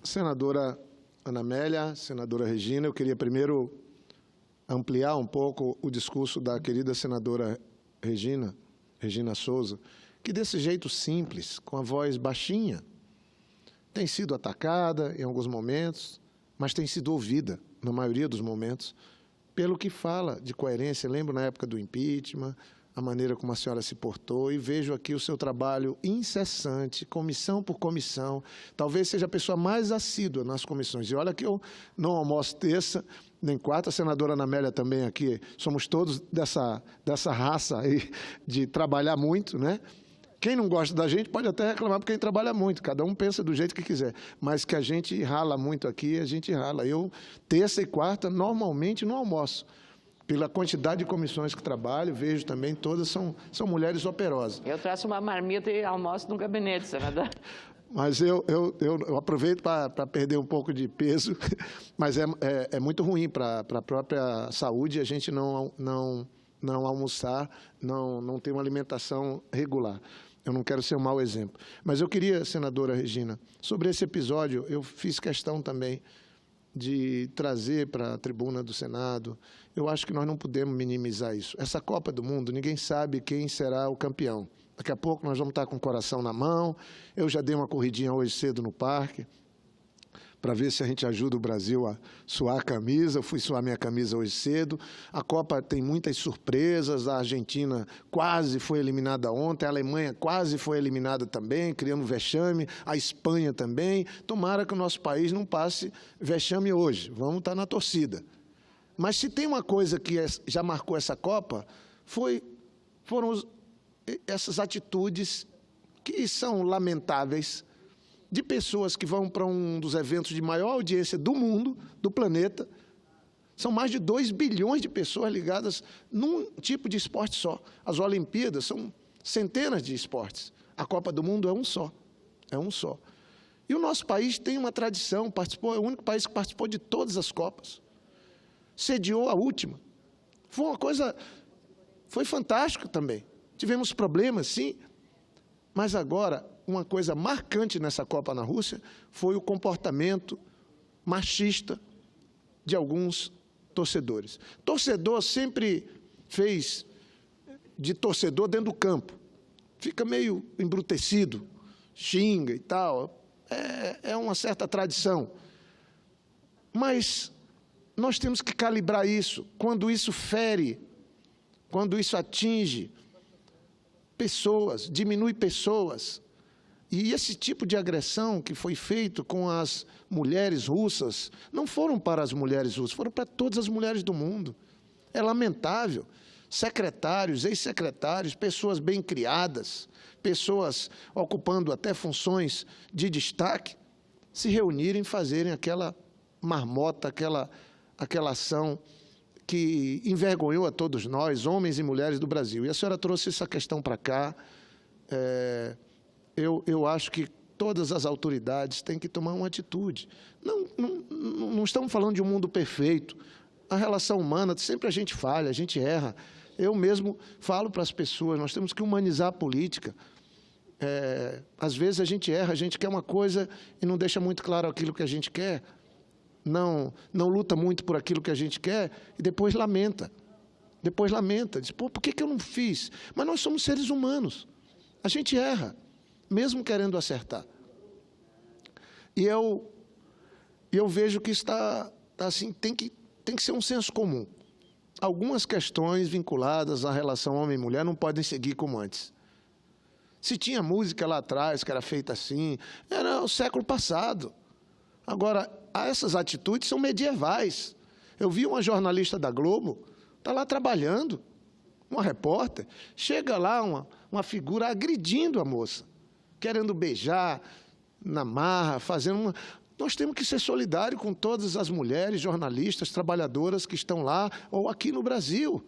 Senadora Ana Amélia, senadora Regina, eu queria primeiro ampliar um pouco o discurso da querida senadora Regina Souza, que desse jeito simples, com a voz baixinha, tem sido atacada em alguns momentos, mas tem sido ouvida, na maioria dos momentos, pelo que fala de coerência. Lembro na época do impeachment, a maneira como a senhora se portou, e vejo aqui o seu trabalho incessante, comissão por comissão. Talvez seja a pessoa mais assídua nas comissões. E olha que eu não almoço terça, nem quarta, a senadora Ana Amélia também aqui, somos todos dessa raça aí de trabalhar muito, né? Quem não gosta da gente pode até reclamar porque a gente trabalha muito, cada um pensa do jeito que quiser, mas que a gente rala muito aqui, a gente rala. Eu, terça e quarta, normalmente não almoço. Pela quantidade de comissões que trabalho, vejo também, todas são mulheres operosas. Eu traço uma marmita e almoço no gabinete, senador. Mas eu aproveito para perder um pouco de peso, mas é muito ruim para a própria saúde a gente não almoçar, não ter uma alimentação regular. Eu não quero ser um mau exemplo. Mas eu queria, senadora Regina, sobre esse episódio, eu fiz questão também de trazer para a tribuna do Senado. Eu acho que nós não podemos minimizar isso. Essa Copa do Mundo, ninguém sabe quem será o campeão. Daqui a pouco nós vamos estar com o coração na mão. Eu já dei uma corridinha hoje cedo no parque, para ver se a gente ajuda o Brasil a suar a camisa. Eu fui suar minha camisa hoje cedo. A Copa tem muitas surpresas. A Argentina quase foi eliminada ontem, a Alemanha quase foi eliminada também, criando vexame, a Espanha também. Tomara que o nosso país não passe vexame hoje. Vamos estar na torcida. Mas se tem uma coisa que já marcou essa Copa, foram essas atitudes que são lamentáveis, de pessoas que vão para um dos eventos de maior audiência do mundo, do planeta. São mais de 2 bilhões de pessoas ligadas num tipo de esporte só. As Olimpíadas são centenas de esportes. A Copa do Mundo é um só. É um só. E o nosso país tem uma tradição, é o único país que participou de todas as Copas. Sediou a última. Foi fantástico também. Tivemos problemas, sim, mas agora uma coisa marcante nessa Copa na Rússia foi o comportamento machista de alguns torcedores. Torcedor sempre fez de torcedor dentro do campo. Fica meio embrutecido, xinga e tal. É uma certa tradição. Mas nós temos que calibrar isso. Quando isso fere, quando isso atinge pessoas, diminui pessoas. E esse tipo de agressão que foi feito com as mulheres russas, não foram para as mulheres russas, foram para todas as mulheres do mundo. É lamentável. Secretários, ex-secretários, pessoas bem criadas, pessoas ocupando até funções de destaque, se reunirem e fazerem aquela marmota, aquela ação que envergonhou a todos nós, homens e mulheres do Brasil. E a senhora trouxe essa questão para cá. Eu acho que todas as autoridades têm que tomar uma atitude. Não estamos falando de um mundo perfeito. A relação humana, sempre a gente falha, a gente erra. Eu mesmo falo para as pessoas, nós temos que humanizar a política. Às vezes a gente erra, a gente quer uma coisa e não deixa muito claro aquilo que a gente quer. Não luta muito por aquilo que a gente quer e depois lamenta. Diz, pô, por que eu não fiz? Mas nós somos seres humanos. A gente erra, mesmo querendo acertar. E eu vejo que está assim, tem que ser um senso comum. Algumas questões vinculadas à relação homem e mulher não podem seguir como antes. Se tinha música lá atrás que era feita assim, era o século passado. Agora, essas atitudes são medievais. Eu vi uma jornalista da Globo, está lá trabalhando, uma repórter, chega lá uma figura agredindo a moça, querendo beijar na marra, fazendo uma... Nós temos que ser solidários com todas as mulheres, jornalistas, trabalhadoras que estão lá ou aqui no Brasil.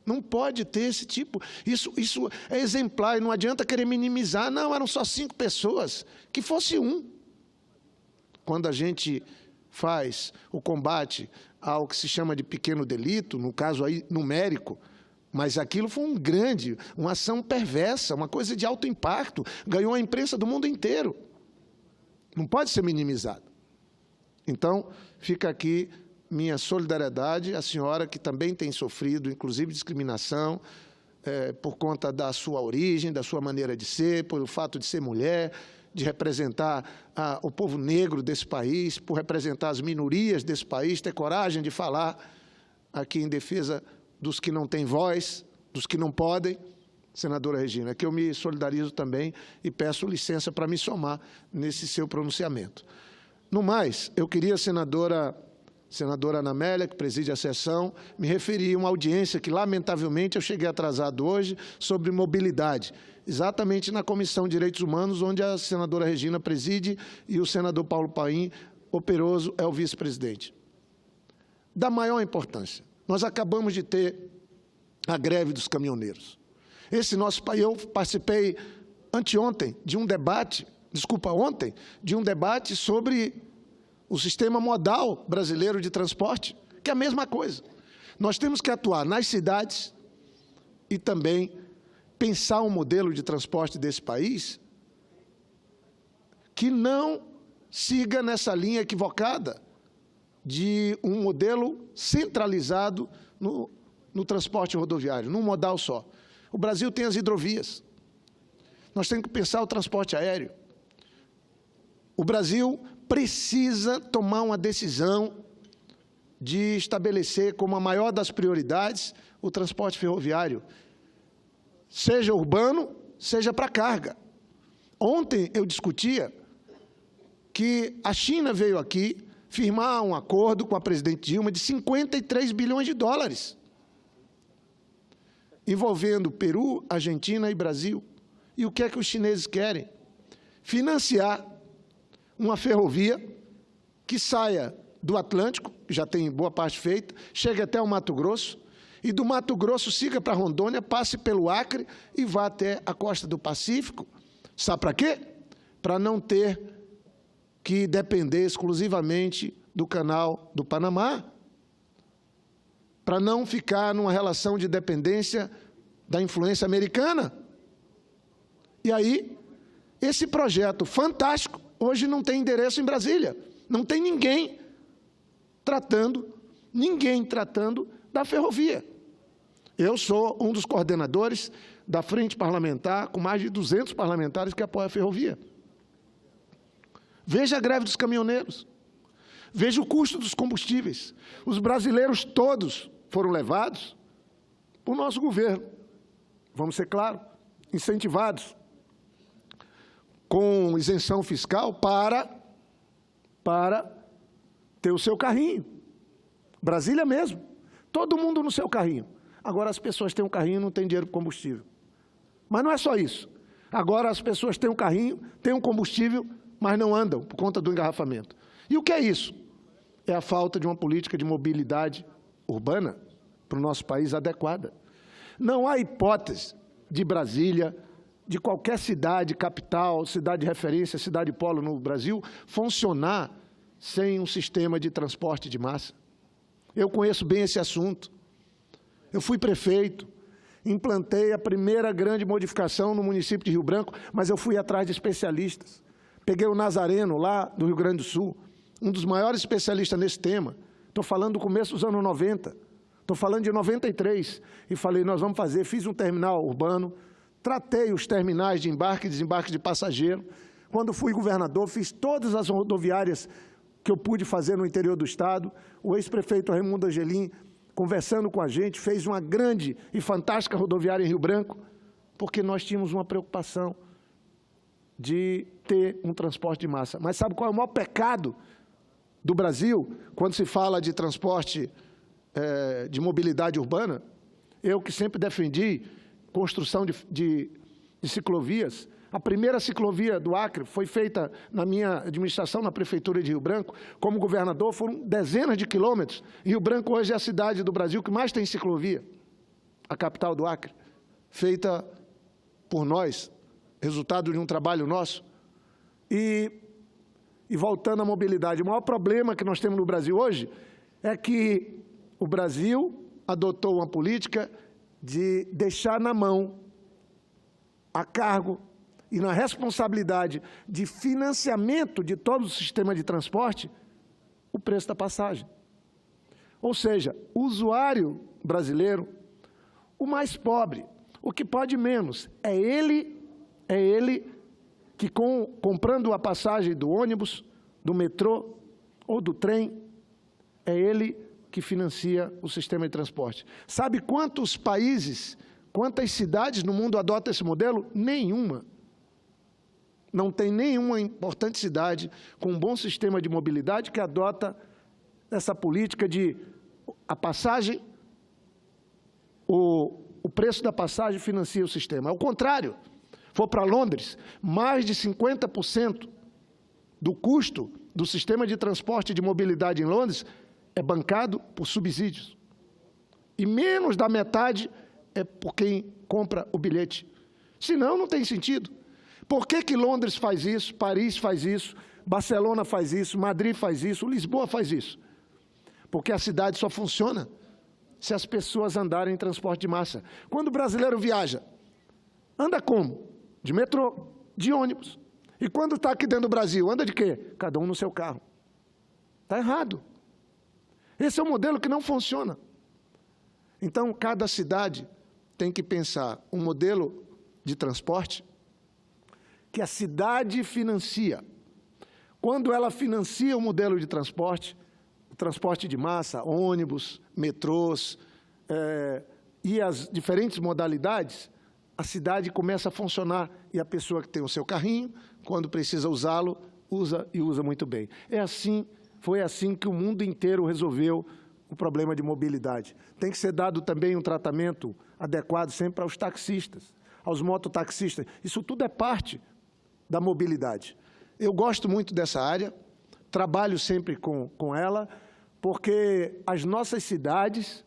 Não pode ter esse tipo... Isso é exemplar e não adianta querer minimizar. Não, eram só 5 pessoas. Que fosse um. Quando a gente faz o combate ao que se chama de pequeno delito, no caso aí numérico, mas aquilo foi uma ação perversa, uma coisa de alto impacto, ganhou a imprensa do mundo inteiro. Não pode ser minimizado. Então, fica aqui minha solidariedade à senhora, que também tem sofrido, inclusive, discriminação, por conta da sua origem, da sua maneira de ser, pelo fato de ser mulher, de representar o povo negro desse país, por representar as minorias desse país, ter coragem de falar aqui em defesa dos que não têm voz, dos que não podem. Senadora Regina, que eu me solidarizo também e peço licença para me somar nesse seu pronunciamento. No mais, eu queria, senadora Ana Amélia, que preside a sessão, me referir a uma audiência que, lamentavelmente, eu cheguei atrasado hoje, sobre mobilidade, exatamente na Comissão de Direitos Humanos, onde a senadora Regina preside e o senador Paulo Paim Operoso é o vice-presidente. Da maior importância, nós acabamos de ter a greve dos caminhoneiros. Esse nosso país, eu participei ontem de um debate sobre o sistema modal brasileiro de transporte, que é a mesma coisa. Nós temos que atuar nas cidades e também pensar um modelo de transporte desse país que não siga nessa linha equivocada de um modelo centralizado no transporte rodoviário, num modal só. O Brasil tem as hidrovias. Nós temos que pensar o transporte aéreo. O Brasil precisa tomar uma decisão de estabelecer como a maior das prioridades o transporte ferroviário, seja urbano, seja para carga. Ontem eu discutia que a China veio aqui firmar um acordo com a presidente Dilma de 53 bilhões de dólares, envolvendo Peru, Argentina e Brasil. E o que é que os chineses querem? Financiar uma ferrovia que saia do Atlântico, que já tem boa parte feita, chegue até o Mato Grosso, e do Mato Grosso siga para Rondônia, passe pelo Acre e vá até a costa do Pacífico. Sabe para quê? Para não ter que depender exclusivamente do canal do Panamá, para não ficar numa relação de dependência da influência americana. E aí, esse projeto fantástico, hoje não tem endereço em Brasília. Não tem ninguém tratando da ferrovia. Eu sou um dos coordenadores da Frente Parlamentar, com mais de 200 parlamentares que apoiam a ferrovia. Veja a greve dos caminhoneiros. Veja o custo dos combustíveis. Os brasileiros todos foram levados por nosso governo. Vamos ser claros, incentivados com isenção fiscal para ter o seu carrinho. Brasília mesmo. Todo mundo no seu carrinho. Agora as pessoas têm um carrinho e não têm dinheiro para combustível. Mas não é só isso. Agora as pessoas têm um carrinho, têm um combustível, mas não andam por conta do engarrafamento. E o que é isso? É a falta de uma política de mobilidade urbana para o nosso país adequada. Não há hipótese de Brasília, de qualquer cidade, capital, cidade de referência, cidade polo no Brasil, funcionar sem um sistema de transporte de massa. Eu conheço bem esse assunto. Eu fui prefeito, implantei a primeira grande modificação no município de Rio Branco, mas eu fui atrás de especialistas. Peguei o Nazareno, lá do Rio Grande do Sul, um dos maiores especialistas nesse tema. Estou falando do começo dos anos 90, estou falando de 93, e falei, nós vamos fazer, fiz um terminal urbano, tratei os terminais de embarque e desembarque de passageiro. Quando fui governador, fiz todas as rodoviárias que eu pude fazer no interior do Estado. O ex-prefeito Raimundo Angelim, conversando com a gente, fez uma grande e fantástica rodoviária em Rio Branco, porque nós tínhamos uma preocupação de ter um transporte de massa. Mas sabe qual é o maior pecado do Brasil, quando se fala de transporte de mobilidade urbana? Eu que sempre defendi construção de ciclovias. A primeira ciclovia do Acre foi feita na minha administração, na Prefeitura de Rio Branco. Como governador, foram dezenas de quilômetros. Rio Branco hoje é a cidade do Brasil que mais tem ciclovia, a capital do Acre, feita por nós, resultado de um trabalho nosso. E voltando à mobilidade, o maior problema que nós temos no Brasil hoje é que o Brasil adotou uma política de deixar na mão, a cargo e na responsabilidade de financiamento de todo o sistema de transporte, o preço da passagem. Ou seja, o usuário brasileiro, o mais pobre, o que pode menos, é ele que comprando a passagem do ônibus, do metrô ou do trem, é ele que financia o sistema de transporte. Sabe quantos países, quantas cidades no mundo adotam esse modelo? Nenhuma. Não tem nenhuma importante cidade com um bom sistema de mobilidade que adota essa política de a passagem, o preço da passagem financia o sistema. Ao contrário, for para Londres, mais de 50% do custo do sistema de transporte e de mobilidade em Londres é bancado por subsídios. E menos da metade é por quem compra o bilhete. Senão, não tem sentido. Por que Londres faz isso, Paris faz isso, Barcelona faz isso, Madrid faz isso, Lisboa faz isso? Porque a cidade só funciona se as pessoas andarem em transporte de massa. Quando o brasileiro viaja, anda como? De metrô, de ônibus. E quando está aqui dentro do Brasil, anda de quê? Cada um no seu carro. Está errado. Esse é um modelo que não funciona. Então, cada cidade tem que pensar um modelo de transporte que a cidade financia. Quando ela financia o modelo de transporte, o transporte de massa, ônibus, metrôs e as diferentes modalidades, a cidade começa a funcionar e a pessoa que tem o seu carrinho, quando precisa usá-lo, usa e usa muito bem. Foi assim que o mundo inteiro resolveu o problema de mobilidade. Tem que ser dado também um tratamento adequado sempre aos taxistas, aos mototaxistas. Isso tudo é parte da mobilidade. Eu gosto muito dessa área, trabalho sempre com ela, porque as nossas cidades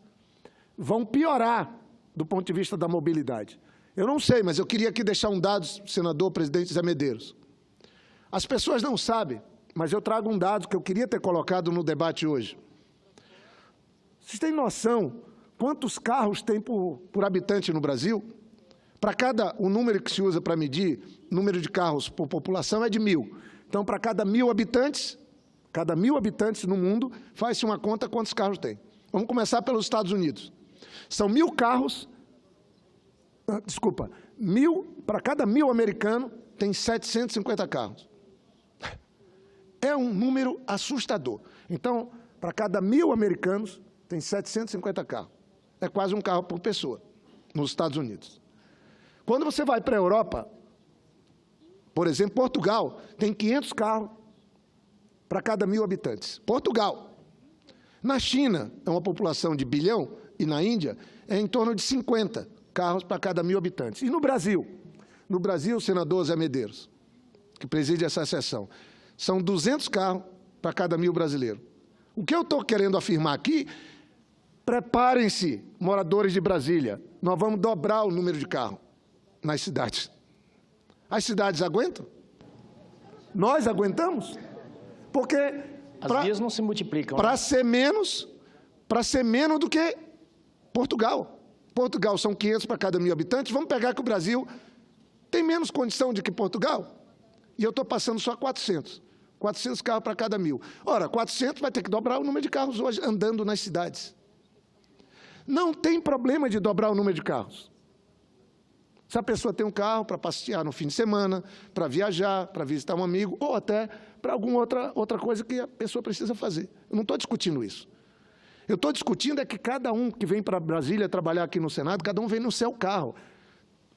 vão piorar do ponto de vista da mobilidade. Eu não sei, mas eu queria aqui deixar um dado, senador, presidente Zé Medeiros. As pessoas não sabem, mas eu trago um dado que eu queria ter colocado no debate hoje. Vocês têm noção quantos carros tem por habitante no Brasil? O número que se usa para medir número de carros por população é de 1.000. Então, para cada 1.000 habitantes no mundo, faz-se uma conta quantos carros tem. Vamos começar pelos Estados Unidos. São 1.000 carros, para cada 1.000 americanos, tem 750 carros. É um número assustador. Então, para cada 1.000 americanos, tem 750 carros. É quase um carro por pessoa, nos Estados Unidos. Quando você vai para a Europa, por exemplo, Portugal, tem 500 carros para cada 1.000 habitantes. Portugal. Na China, é uma população de 1 bilhão, e na Índia, é em torno de 50 carros para cada 1.000 habitantes. E no Brasil? No Brasil, senador Zé Medeiros, que preside essa sessão, são 200 carros para cada 1.000 brasileiros. O que eu estou querendo afirmar aqui, preparem-se, moradores de Brasília, nós vamos dobrar o número de carros nas cidades. As cidades aguentam? Nós aguentamos? Porque as vias não se multiplicam. Para ser menos do que Portugal. Portugal são 500 para cada 1.000 habitantes. Vamos pegar que o Brasil tem menos condição do que Portugal. E eu estou passando só 400. 400 carros para cada 1.000. Ora, 400 vai ter que dobrar o número de carros hoje andando nas cidades. Não tem problema de dobrar o número de carros. Se a pessoa tem um carro para passear no fim de semana, para viajar, para visitar um amigo, ou até para alguma outra coisa que a pessoa precisa fazer. Eu não estou discutindo isso. Eu estou discutindo é que cada um que vem para Brasília trabalhar aqui no Senado, cada um vem no seu carro.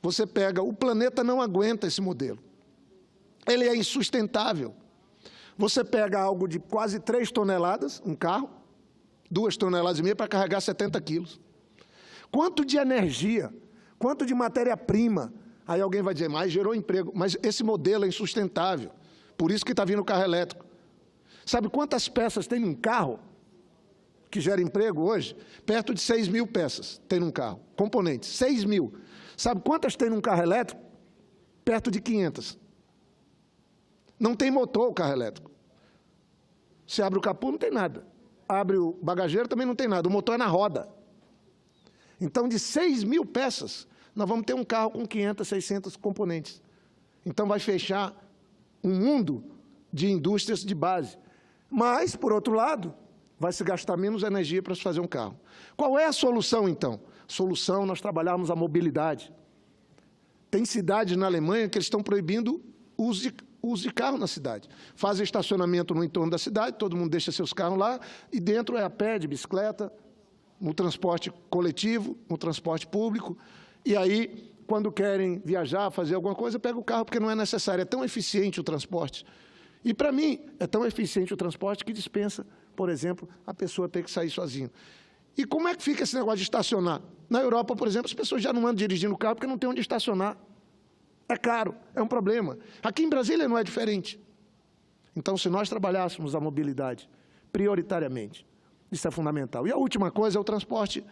Você pega, o planeta não aguenta esse modelo. Ele é insustentável. Você pega algo de quase 3 toneladas, um carro, 2,5 toneladas para carregar 70 quilos. Quanto de energia, quanto de matéria-prima? Aí alguém vai dizer, mas gerou emprego. Mas esse modelo é insustentável. Por isso que está vindo o carro elétrico. Sabe quantas peças tem num carro que gera emprego hoje? Perto de 6.000 peças tem num carro. Componentes, 6.000. Sabe quantas tem num carro elétrico? Perto de 500. Não tem motor o carro elétrico. Você abre o capô, não tem nada. Abre o bagageiro, também não tem nada. O motor é na roda. Então, de 6.000 peças, nós vamos ter um carro com 500, 600 componentes. Então, vai fechar um mundo de indústrias de base. Mas, por outro lado, vai se gastar menos energia para se fazer um carro. Qual é a solução, então? Solução, nós trabalharmos a mobilidade. Tem cidades na Alemanha que eles estão proibindo o uso de carro na cidade. Fazem estacionamento no entorno da cidade, todo mundo deixa seus carros lá, e dentro é a pé, de bicicleta, no transporte coletivo, no transporte público. E aí, quando querem viajar, fazer alguma coisa, pega o carro, porque não é necessário. É tão eficiente o transporte. E, para mim, é tão eficiente o transporte que dispensa, por exemplo, a pessoa ter que sair sozinho. E como é que fica esse negócio de estacionar? Na Europa, por exemplo, as pessoas já não andam dirigindo o carro porque não tem onde estacionar. É caro, é um problema. Aqui em Brasília não é diferente. Então, se nós trabalhássemos a mobilidade prioritariamente, isso é fundamental. E a última coisa é o transporte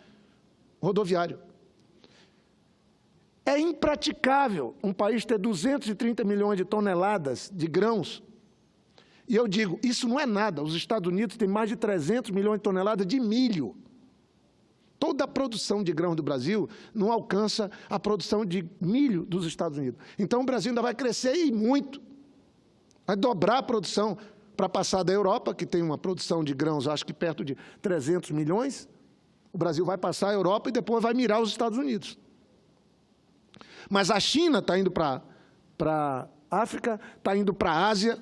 rodoviário. É impraticável um país ter 230 milhões de toneladas de grãos. E eu digo, isso não é nada. Os Estados Unidos têm mais de 300 milhões de toneladas de milho. Toda a produção de grãos do Brasil não alcança a produção de milho dos Estados Unidos. Então, o Brasil ainda vai crescer e muito. Vai dobrar a produção para passar da Europa, que tem uma produção de grãos, acho que perto de 300 milhões. O Brasil vai passar a Europa e depois vai mirar os Estados Unidos. Mas a China está indo para a África, está indo para a Ásia,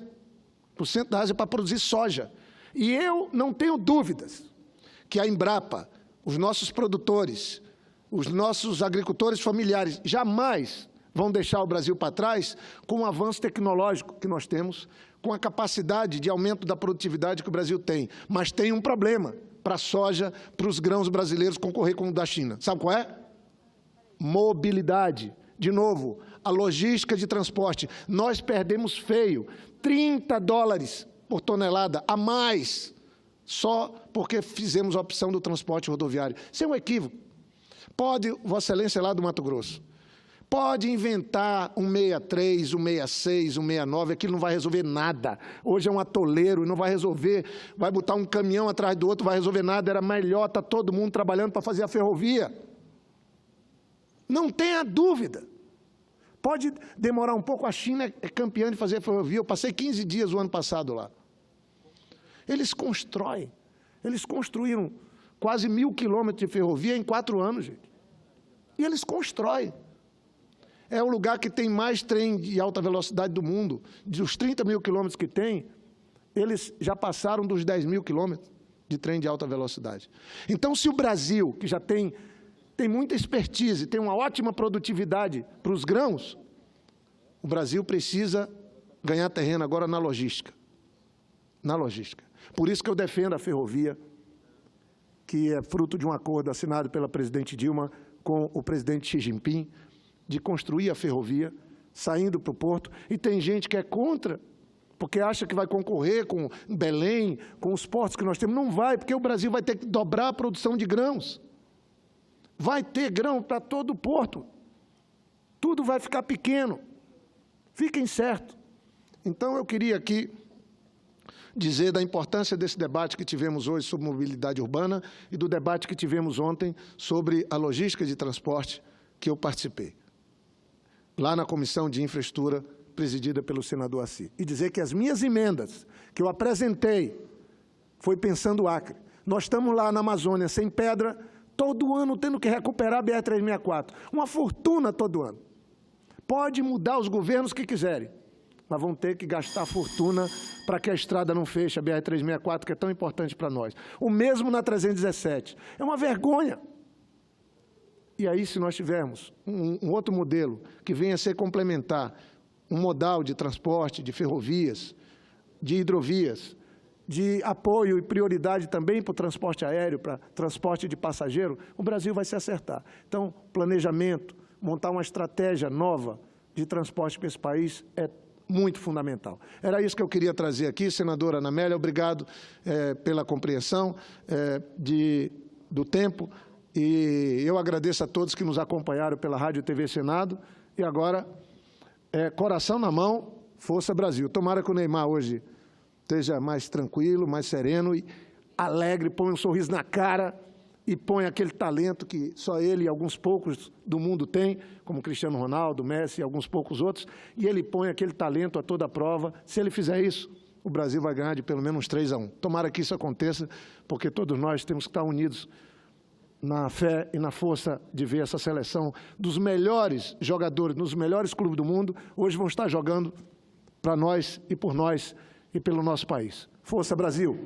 para o centro da Ásia, para produzir soja. E eu não tenho dúvidas que a Embrapa, os nossos produtores, os nossos agricultores familiares, jamais vão deixar o Brasil para trás com o avanço tecnológico que nós temos, com a capacidade de aumento da produtividade que o Brasil tem. Mas tem um problema para a soja, para os grãos brasileiros concorrer com o da China. Sabe qual é? Mobilidade. De novo, a logística de transporte. Nós perdemos feio, $30 por tonelada a mais, só porque fizemos a opção do transporte rodoviário. Isso é um equívoco. Pode, Vossa Excelência lá do Mato Grosso, pode inventar um 63, um 66, um 69, aquilo não vai resolver nada. Hoje é um atoleiro e não vai resolver, vai botar um caminhão atrás do outro, não vai resolver nada. Era melhor estar todo mundo trabalhando para fazer a ferrovia. Não tenha dúvida. Pode demorar um pouco, a China é campeã de fazer a ferrovia. Eu passei 15 dias o ano passado lá. Eles constroem. Eles construíram quase 1.000 quilômetros de ferrovia em 4 anos, gente. E eles constroem. É o lugar que tem mais trem de alta velocidade do mundo. Dos 30.000 quilômetros que tem, eles já passaram dos 10.000 quilômetros de trem de alta velocidade. Então, se o Brasil, que já tem muita expertise, tem uma ótima produtividade para os grãos, o Brasil precisa ganhar terreno agora na logística. Na logística. Por isso que eu defendo a ferrovia, que é fruto de um acordo assinado pela presidente Dilma com o presidente Xi Jinping, de construir a ferrovia, saindo para o porto. E tem gente que é contra, porque acha que vai concorrer com Belém, com os portos que nós temos. Não vai, porque o Brasil vai ter que dobrar a produção de grãos. Vai ter grão para todo o porto. Tudo vai ficar pequeno. Fiquem certos. Então, eu queria aqui dizer da importância desse debate que tivemos hoje sobre mobilidade urbana e do debate que tivemos ontem sobre a logística de transporte que eu participei, lá na Comissão de Infraestrutura, presidida pelo senador Assis. E dizer que as minhas emendas que eu apresentei foi pensando o Acre. Nós estamos lá na Amazônia, sem pedra, todo ano tendo que recuperar a BR-364. Uma fortuna todo ano. Pode mudar os governos que quiserem, mas vão ter que gastar fortuna para que a estrada não feche, a BR-364, que é tão importante para nós. O mesmo na 317. É uma vergonha. E aí, se nós tivermos um outro modelo que venha a ser complementar, um modal de transporte, de ferrovias, de hidrovias, de apoio e prioridade também para o transporte aéreo, para transporte de passageiro, o Brasil vai se acertar. Então, planejamento, montar uma estratégia nova de transporte para esse país é muito fundamental. Era isso que eu queria trazer aqui, senadora Ana Amélia, obrigado pela compreensão do tempo, e eu agradeço a todos que nos acompanharam pela Rádio e TV Senado, e agora, coração na mão, Força Brasil. Tomara que o Neymar hoje esteja mais tranquilo, mais sereno e alegre, põe um sorriso na cara e põe aquele talento que só ele e alguns poucos do mundo têm, como Cristiano Ronaldo, Messi e alguns poucos outros, e ele põe aquele talento a toda prova. Se ele fizer isso, o Brasil vai ganhar de pelo menos 3-1. Tomara que isso aconteça, porque todos nós temos que estar unidos na fé e na força de ver essa seleção dos melhores jogadores, nos melhores clubes do mundo, hoje vão estar jogando para nós e por nós e pelo nosso país. Força, Brasil!